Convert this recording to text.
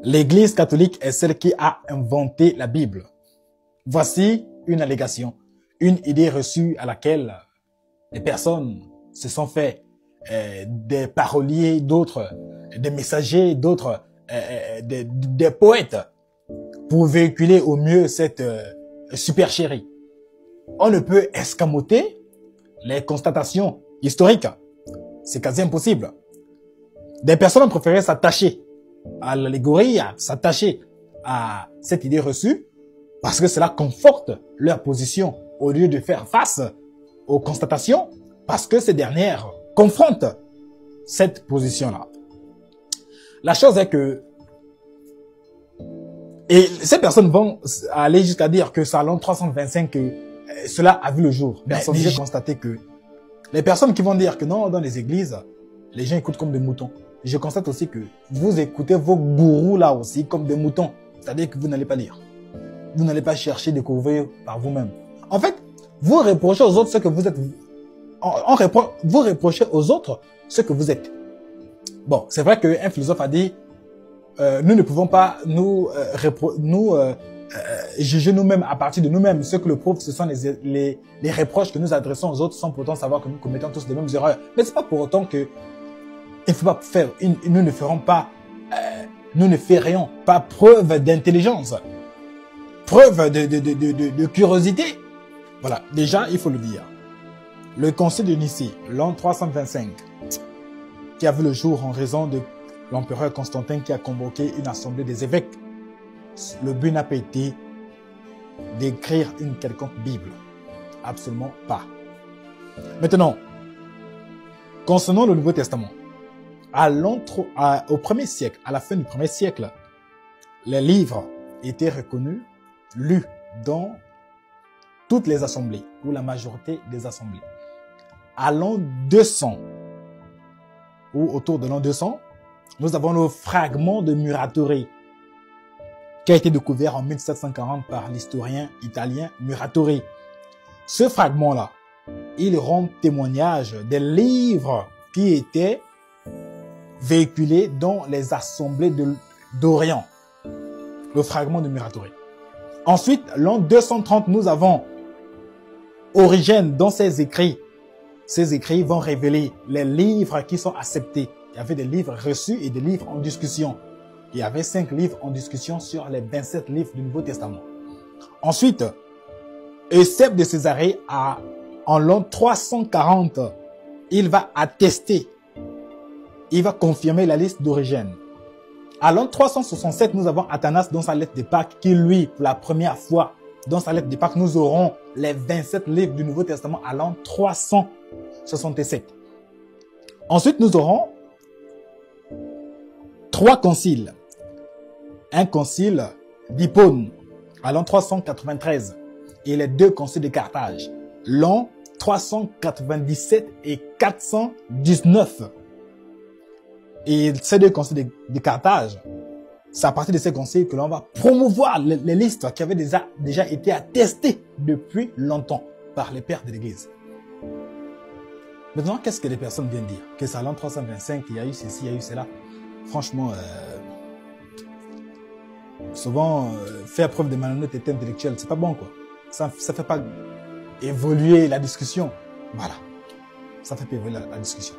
L'Église catholique est celle qui a inventé la Bible. Voici une allégation, une idée reçue à laquelle les personnes se sont fait des paroliers, d'autres des messagers, d'autres des poètes pour véhiculer au mieux cette supercherie. On ne peut escamoter les constatations historiques. C'est quasi impossible. Des personnes ont préféré s'attacher à l'allégorie, à s'attacher à cette idée reçue, parce que cela conforte leur position au lieu de faire face aux constatations, parce que ces dernières confrontent cette position-là. La chose est que, et ces personnes vont aller jusqu'à dire que ça l'an 325 que cela a vu le jour. Mais j'ai constaté que les personnes qui vont dire que non, dans les églises, les gens écoutent comme des moutons. Je constate aussi que vous écoutez vos gourous là aussi comme des moutons. C'est-à-dire que vous n'allez pas lire. Vous n'allez pas chercher à découvrir par vous-même. En fait, vous reprochez aux autres ce que vous êtes. Vous reprochez aux autres ce que vous êtes. Bon, c'est vrai qu'un philosophe a dit nous ne pouvons pas juger nous-mêmes à partir de nous-mêmes. Ce que le prouve, ce sont les reproches que nous adressons aux autres sans pourtant savoir que nous commettons tous les mêmes erreurs. Mais c'est pas pour autant que il faut pas faire. Nous ne ferions pas preuve d'intelligence, preuve de curiosité. Voilà, déjà, il faut le dire. Le concile de Nicée, l'an 325, qui a vu le jour en raison de l'empereur Constantin qui a convoqué une assemblée des évêques. Le but n'a pas été d'écrire une quelconque Bible. Absolument pas. Maintenant, concernant le Nouveau Testament, au 1er siècle, à la fin du 1er siècle, les livres étaient reconnus, lus dans toutes les assemblées, ou la majorité des assemblées. À l'an 200, ou autour de l'an 200, nous avons le fragment de Muratori, qui a été découvert en 1740 par l'historien italien Muratori. Ce fragment-là, il rend témoignage des livres qui étaient véhiculés dans les assemblées d'Orient. Le fragment de Muratori. Ensuite, l'an 230, nous avons Origène dans ses écrits. Ces écrits vont révéler les livres qui sont acceptés. Il y avait des livres reçus et des livres en discussion. Il y avait 5 livres en discussion sur les 27 livres du Nouveau Testament. Ensuite, Eusèbe de Césarée, en l'an 340, il va attester, il va confirmer la liste d'Origène. À l'an 367, nous avons Athanas dans sa lettre de Pâques, qui lui, pour la première fois, dans sa lettre de Pâques, nous aurons les 27 livres du Nouveau Testament à l'an 367. Ensuite, nous aurons 3 conciles. Un concile d'Hippone à l'an 393 et les 2 conciles de Carthage, l'an 397 et 419. Et ces 2 conciles de Carthage, c'est à partir de ces conciles que l'on va promouvoir les listes qui avaient déjà été attestées depuis longtemps par les pères de l'Église. Maintenant, qu'est-ce que les personnes viennent dire? Que c'est à l'an 325, il y a eu ceci, il y a eu cela. Franchement, souvent, faire preuve de malhonnêteté intellectuelle, c'est pas bon, quoi. Ça fait pas évoluer la discussion. Voilà. Ça fait pas évoluer la discussion.